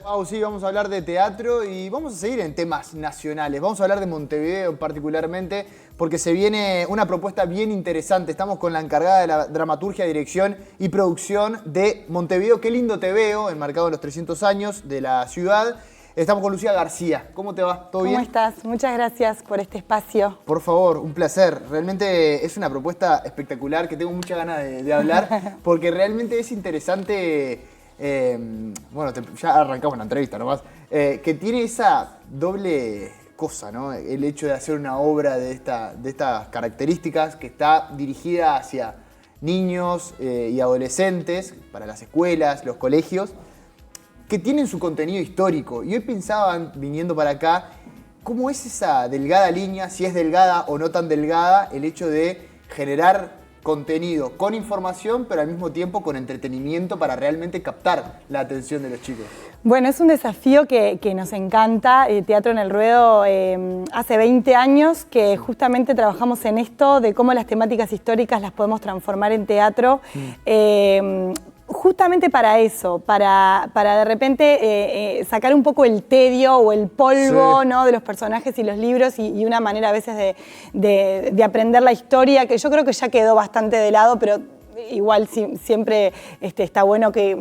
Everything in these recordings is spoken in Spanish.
Pau, sí, vamos a hablar de teatro y vamos a seguir en temas nacionales. Vamos a hablar de Montevideo particularmente porque se viene una propuesta bien interesante. Estamos con la encargada de la dramaturgia, dirección y producción de Montevideo. Qué lindo te veo, enmarcado en los 300 años de la ciudad. Estamos con Lucía García. ¿Cómo te va? ¿Todo bien? ¿Cómo estás? Muchas gracias por este espacio. Por favor, un placer. Realmente es una propuesta espectacular que tengo muchas ganas de hablar porque realmente es interesante. Bueno, ya arrancamos la entrevista nomás. Que tiene esa doble cosa, ¿no? El hecho de hacer una obra de estas características que está dirigida hacia niños y adolescentes, para las escuelas, los colegios, que tienen su contenido histórico. Y hoy pensaba, viniendo para acá, cómo es esa delgada línea, si es delgada o no tan delgada, el hecho de generar contenido con información, pero al mismo tiempo con entretenimiento para realmente captar la atención de los chicos. Bueno, es un desafío que nos encanta. Teatro en el Ruedo hace 20 años que justamente trabajamos en esto, de cómo las temáticas históricas las podemos transformar en teatro. Justamente para eso, para de repente sacar un poco el tedio o el polvo, sí, ¿no?, de los personajes y los libros y una manera a veces de aprender la historia, que yo creo que ya quedó bastante de lado, pero igual siempre está bueno que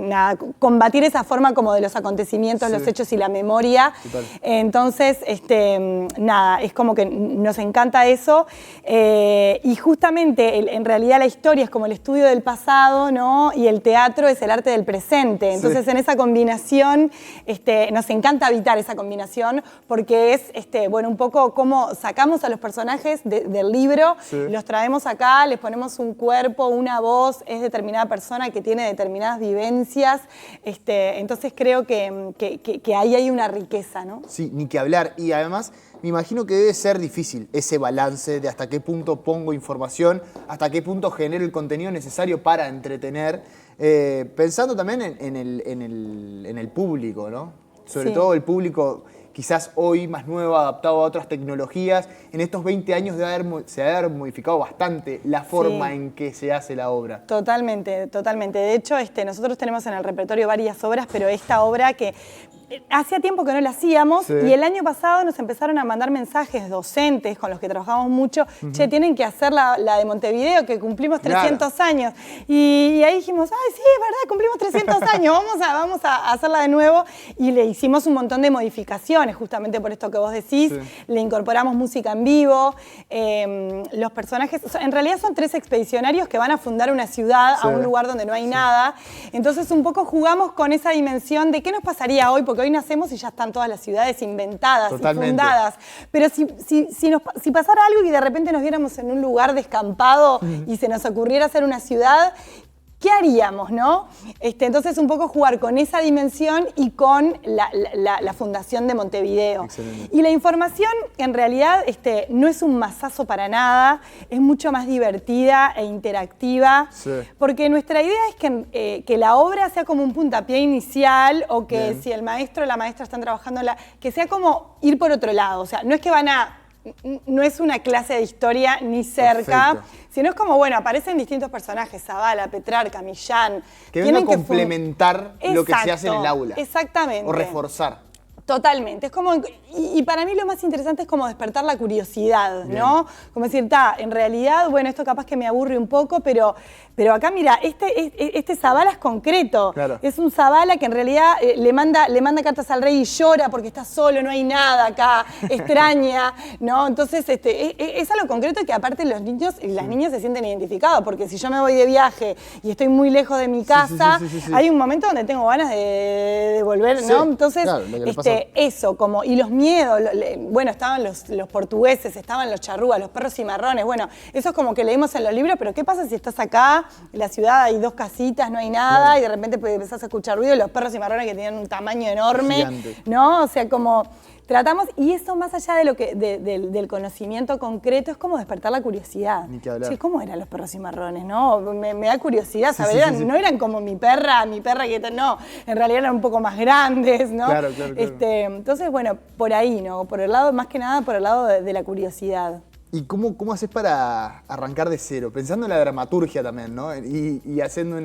combatir esa forma como de los acontecimientos, sí, los hechos y la memoria. Total. Entonces, es como que nos encanta eso. Y justamente, en realidad la historia es como el estudio del pasado, ¿no? Y el teatro es el arte del presente. Entonces, sí, en esa combinación, nos encanta habitar esa combinación porque es, bueno, un poco como sacamos a los personajes del libro, sí, los traemos acá, les ponemos un cuerpo, una voz, es determinada persona que tiene determinadas vivencias, entonces creo que ahí hay una riqueza, ¿no? Sí, ni que hablar. Y además me imagino que debe ser difícil ese balance de hasta qué punto pongo información, hasta qué punto genero el contenido necesario para entretener, pensando también en el público, ¿no? Sobre todo el público quizás hoy más nuevo, adaptado a otras tecnologías. En estos 20 años se debe haber modificado bastante la forma en que se hace la obra. Totalmente, totalmente. De hecho, nosotros tenemos en el repertorio varias obras, pero esta obra que hacía tiempo que no la hacíamos, sí, y el año pasado nos empezaron a mandar mensajes docentes con los que trabajamos mucho, che, tienen que hacer la de Montevideo, que cumplimos 300 años. Y ahí dijimos, ay, sí, es verdad, cumplimos 300 años, vamos a hacerla de nuevo. Y le hicimos un montón de modificaciones, justamente por esto que vos decís. Sí. Le incorporamos música en vivo. Los personajes, en realidad son 3 expedicionarios que van a fundar una ciudad, sí, a un lugar donde no hay, sí, nada. Entonces un poco jugamos con esa dimensión de qué nos pasaría hoy, porque hoy nacemos y ya están todas las ciudades inventadas, totalmente, y fundadas. Pero si pasara algo y de repente nos viéramos en un lugar descampado y se nos ocurriera hacer una ciudad, ¿qué haríamos, no? Entonces, un poco jugar con esa dimensión y con la fundación de Montevideo. Excelente. Y la información, en realidad, no es un masazo para nada, es mucho más divertida e interactiva, sí, porque nuestra idea es que la obra sea como un puntapié inicial o que si el maestro o la maestra están trabajando, que sea como ir por otro lado. O sea, no es que no es una clase de historia ni cerca, perfecto, sino es como, bueno, aparecen distintos personajes, Zavala, Petrarca, Millán. Que vengan a complementar lo que se hace en el aula. Exactamente. O reforzar. Totalmente. Es como, y para mí lo más interesante es como despertar la curiosidad, ¿no? Como decir, en realidad, bueno, esto capaz que me aburre un poco, pero acá, mira, este Zavala es concreto. Claro. Es un Zavala que en realidad le manda cartas al rey y llora porque está solo, no hay nada acá, extraña, ¿no? Entonces, es algo concreto que aparte los niños y las niñas se sienten identificados, porque si yo me voy de viaje y estoy muy lejos de mi casa, hay un momento donde tengo ganas de volver, ¿no? Entonces, claro, eso, como, y los miedos, bueno, estaban los portugueses, estaban los charrúas, los perros cimarrones, bueno, eso es como que leímos en los libros, pero ¿qué pasa si estás acá, en la ciudad hay 2 casitas, no hay nada, claro, y de repente empezás a escuchar ruido, los perros cimarrones que tienen un tamaño enorme, gigante, ¿no? O sea, como tratamos, y eso más allá del conocimiento concreto, es como despertar la curiosidad. Ni que hablar. Che, ¿cómo eran los perros cimarrones, no? Me da curiosidad, ¿sabes? No eran como mi perra que no, en realidad eran un poco más grandes, ¿no? Claro. Entonces, bueno, por ahí, ¿no? Por el lado, más que nada, por el lado de la curiosidad. ¿Y cómo haces para arrancar de cero? Pensando en la dramaturgia también, ¿no? Y haciendo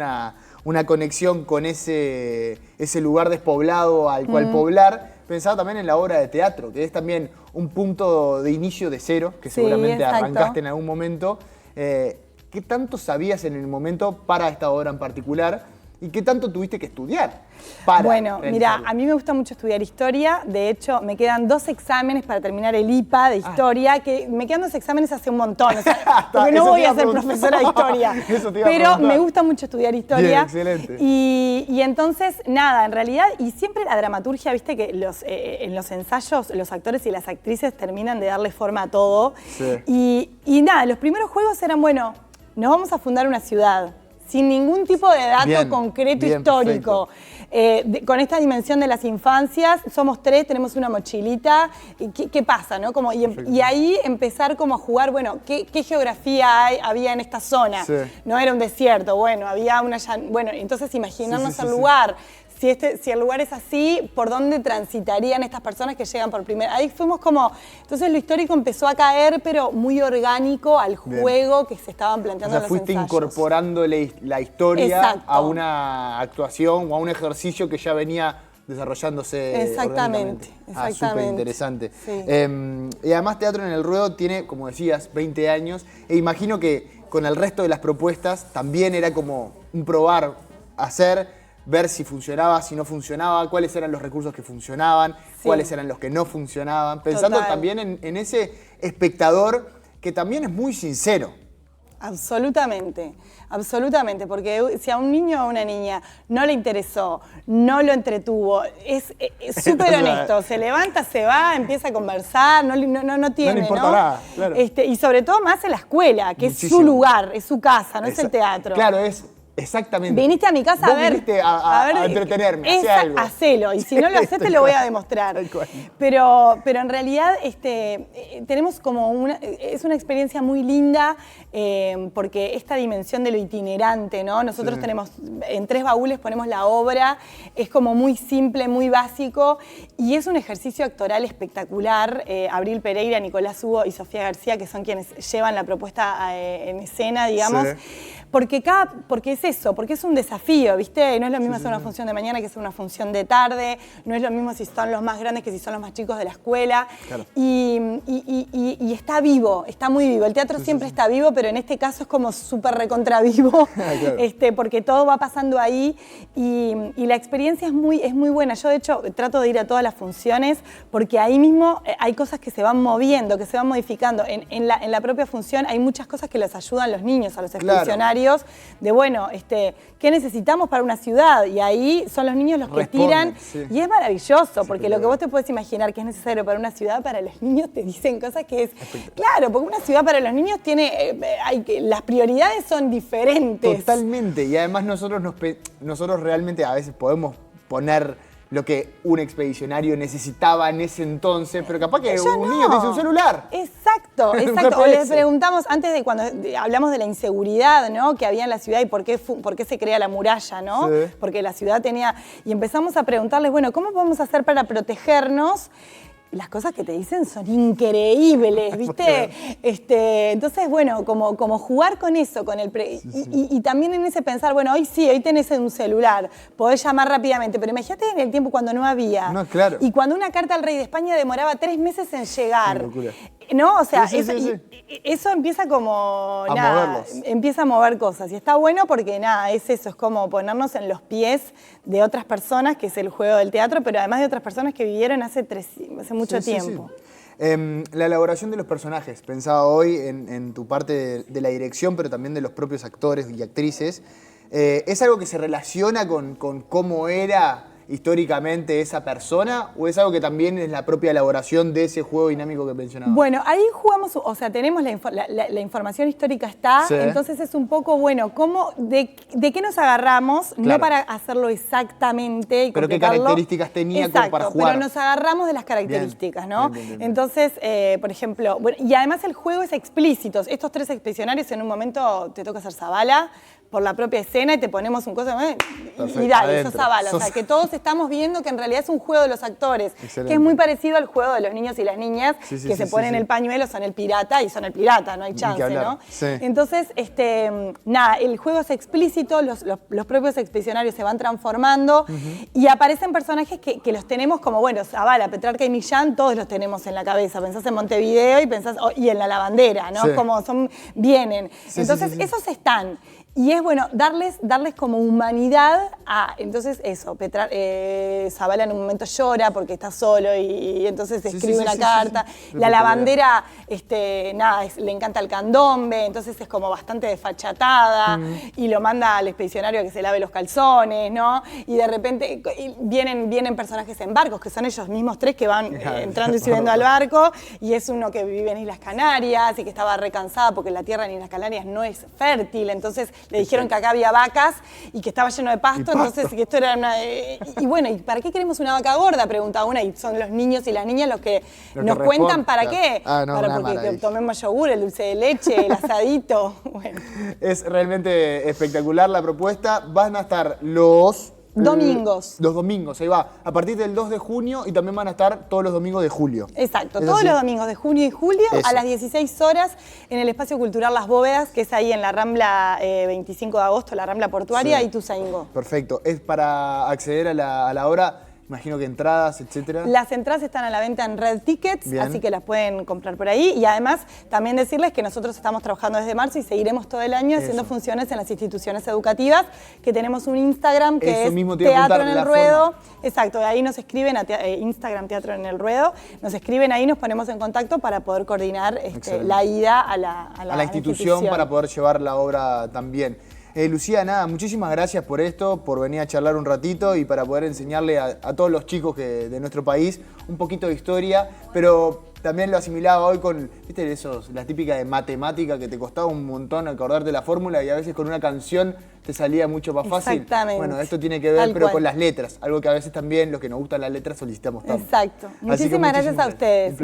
una conexión con ese lugar despoblado al cual poblar, pensaba también en la obra de teatro, que es también un punto de inicio de cero, que seguramente arrancaste en algún momento. ¿Qué tanto sabías en el momento para esta obra en particular y qué tanto tuviste que estudiar para Bueno, realizarla? mira, a mí me gusta mucho estudiar historia. De hecho, me quedan 2 exámenes para terminar el IPA de historia, que me quedan 2 exámenes hace un montón, o sea, porque no voy a ser profesora de historia. Pero me gusta mucho estudiar historia. Bien, excelente. Y entonces, nada, en realidad, y siempre la dramaturgia, viste que en los ensayos los actores y las actrices terminan de darle forma a todo. Sí. Y nada, los primeros juegos eran, bueno, nos vamos a fundar una ciudad, sin ningún tipo de dato concreto histórico. Con esta dimensión de las infancias, somos 3, tenemos una mochilita. ¿Qué pasa? ¿No? Y ahí empezar como a jugar, bueno, ¿qué geografía había en esta zona? Sí. No era un desierto, bueno, había una... Bueno, entonces imaginarnos el lugar. Si el lugar es así, ¿por dónde transitarían estas personas que llegan por primera vez? Ahí fuimos como... Entonces lo histórico empezó a caer, pero muy orgánico al juego que se estaban planteando en los ensayos. Fuiste incorporando la historia a una actuación o a un ejercicio que ya venía desarrollándose. Exactamente. Súper interesante. Sí. Y además Teatro en el Ruedo tiene, como decías, 20 años. E imagino que con el resto de las propuestas también era como un probar, hacer... ver si funcionaba, si no funcionaba, cuáles eran los recursos que funcionaban, cuáles eran los que no funcionaban, pensando también en ese espectador que también es muy sincero. Absolutamente, absolutamente, porque si a un niño o a una niña no le interesó, no lo entretuvo, es súper honesto, se levanta, se va, empieza a conversar, no tiene, no le importa nada, claro. Y sobre todo más en la escuela, que es su lugar, es su casa, no es el teatro. Claro, exactamente. Viniste a mi casa a ver. Viniste a entretenerme, hacé algo. Hacelo, y si no lo haces te lo voy a demostrar. Pero en realidad tenemos como es una experiencia muy linda porque esta dimensión de lo itinerante, ¿no? Nosotros tenemos, en 3 baúles ponemos la obra, es como muy simple, muy básico, y es un ejercicio actoral espectacular. Abril Pereira, Nicolás Hugo y Sofía García, que son quienes llevan la propuesta en escena, digamos. Porque es eso, porque es un desafío, ¿viste? No es lo mismo hacer una función de mañana que hacer una función de tarde, no es lo mismo si son los más grandes que si son los más chicos de la escuela. Claro. Y está vivo, está muy vivo. El teatro siempre está vivo, pero en este caso es como súper recontra vivo, claro. Porque todo va pasando ahí y la experiencia es muy buena. Yo, de hecho, trato de ir a todas las funciones porque ahí mismo hay cosas que se van moviendo, que se van modificando. En la propia función hay muchas cosas que les ayudan los niños, a los expedicionarios, de bueno, ¿qué necesitamos para una ciudad? Y ahí son los niños los que tiran. Y es maravilloso, porque lo que vos te puedes imaginar que es necesario para una ciudad, para los niños te dicen cosas que es... Claro, porque una ciudad para los niños tiene... las prioridades son diferentes. Totalmente. Y además nosotros realmente a veces podemos poner lo que un expedicionario necesitaba en ese entonces, pero capaz que un niño te dice un celular. Exacto. O les preguntamos, antes de cuando hablamos de la inseguridad, ¿no? Que había en la ciudad y por qué se crea la muralla, ¿no? Sí. Porque la ciudad tenía... Y empezamos a preguntarles, bueno, ¿cómo podemos hacer para protegernos? Las cosas que te dicen son increíbles, ¿viste? Entonces, bueno, como jugar con eso, con el y también en ese pensar, bueno, hoy tenés un celular, podés llamar rápidamente, pero imagínate en el tiempo cuando no había. No, claro. Y cuando una carta al rey de España demoraba 3 meses en llegar. Qué locura. ¿No? O sea, eso empieza como... empieza a mover cosas. Y está bueno porque, es eso, es como ponernos en los pies de otras personas, que es el juego del teatro, pero además de otras personas que vivieron hace mucho tiempo. La elaboración de los personajes, pensaba hoy en tu parte de la dirección, pero también de los propios actores y actrices, ¿es algo que se relaciona con cómo era históricamente esa persona o es algo que también es la propia elaboración de ese juego dinámico que mencionaba? Bueno, ahí jugamos, o sea, tenemos la información histórica está, entonces es un poco, bueno, ¿de qué nos agarramos? Claro. No para hacerlo exactamente y pero qué características tenía como para jugar. Pero nos agarramos de las características, ¿no? Bien. Entonces, por ejemplo, y además el juego es explícito. Estos 3 expedicionarios en un momento te toca hacer Zabala, por la propia escena y te ponemos un cosa y dale, adentro. sos Zavala. O sea, que todos estamos viendo que en realidad es un juego de los actores, Excelente. que es muy parecido al juego de los niños y las niñas, que se ponen el pañuelo, son el pirata y son el pirata, no hay chance, ¿no? Sí. Entonces, nada, el juego es explícito, los propios expedicionarios se van transformando y aparecen personajes que los tenemos como, bueno, Zavala, Petrarca y Millán, todos los tenemos en la cabeza. Pensás en Montevideo y pensás, y en La Lavandera, ¿no? Sí. Como vienen. Sí, Entonces, esos están. Y es bueno darles como humanidad a. Entonces, eso, Zavala en un momento llora porque está solo y entonces escribe una carta. La Lavandera, nada, le encanta el candombe, entonces es como bastante desfachatada y lo manda al expedicionario a que se lave los calzones, ¿no? Y de repente vienen personajes en barcos, que son ellos mismos tres que van entrando y subiendo al barco, y es uno que vive en Islas Canarias y que estaba recansada porque la tierra en Islas Canarias no es fértil, entonces le dijeron que acá había vacas y que estaba lleno de pasto, entonces que esto era una... y bueno, ¿y para qué queremos una vaca gorda? Preguntaba una, y son los niños y las niñas los que nos cuentan para qué. Porque tomemos yogur, el dulce de leche, el asadito. Bueno. Es realmente espectacular la propuesta. Van a estar los domingos. Los domingos, ahí va. A partir del 2 de junio y también van a estar todos los domingos de julio. Exacto, todos los domingos de junio y julio a las 16 horas en el Espacio Cultural Las Bóvedas, que es ahí en la Rambla 25 de agosto, la Rambla Portuaria, y Ituzaingó. Perfecto. Es para acceder a la obra. Imagino que entradas, etcétera. Las entradas están a la venta en Red Tickets, así que las pueden comprar por ahí. Y además, también decirles que nosotros estamos trabajando desde marzo y seguiremos todo el año haciendo funciones en las instituciones educativas, que tenemos un Instagram que es Teatro en el Ruedo. Exacto, ahí nos escriben a Instagram Teatro en el Ruedo, nos escriben ahí, nos ponemos en contacto para poder coordinar la ida a la institución para poder llevar la obra también. Lucía, nada, muchísimas gracias por esto, por venir a charlar un ratito y para poder enseñarle a todos los chicos de nuestro país un poquito de historia, pero también lo asimilaba hoy con, viste, la típica de matemática que te costaba un montón acordarte la fórmula y a veces con una canción te salía mucho más fácil. Exactamente. Bueno, esto tiene que ver, pero con las letras, algo que a veces también los que nos gustan las letras solicitamos tanto. Exacto. Muchísimas gracias a ustedes.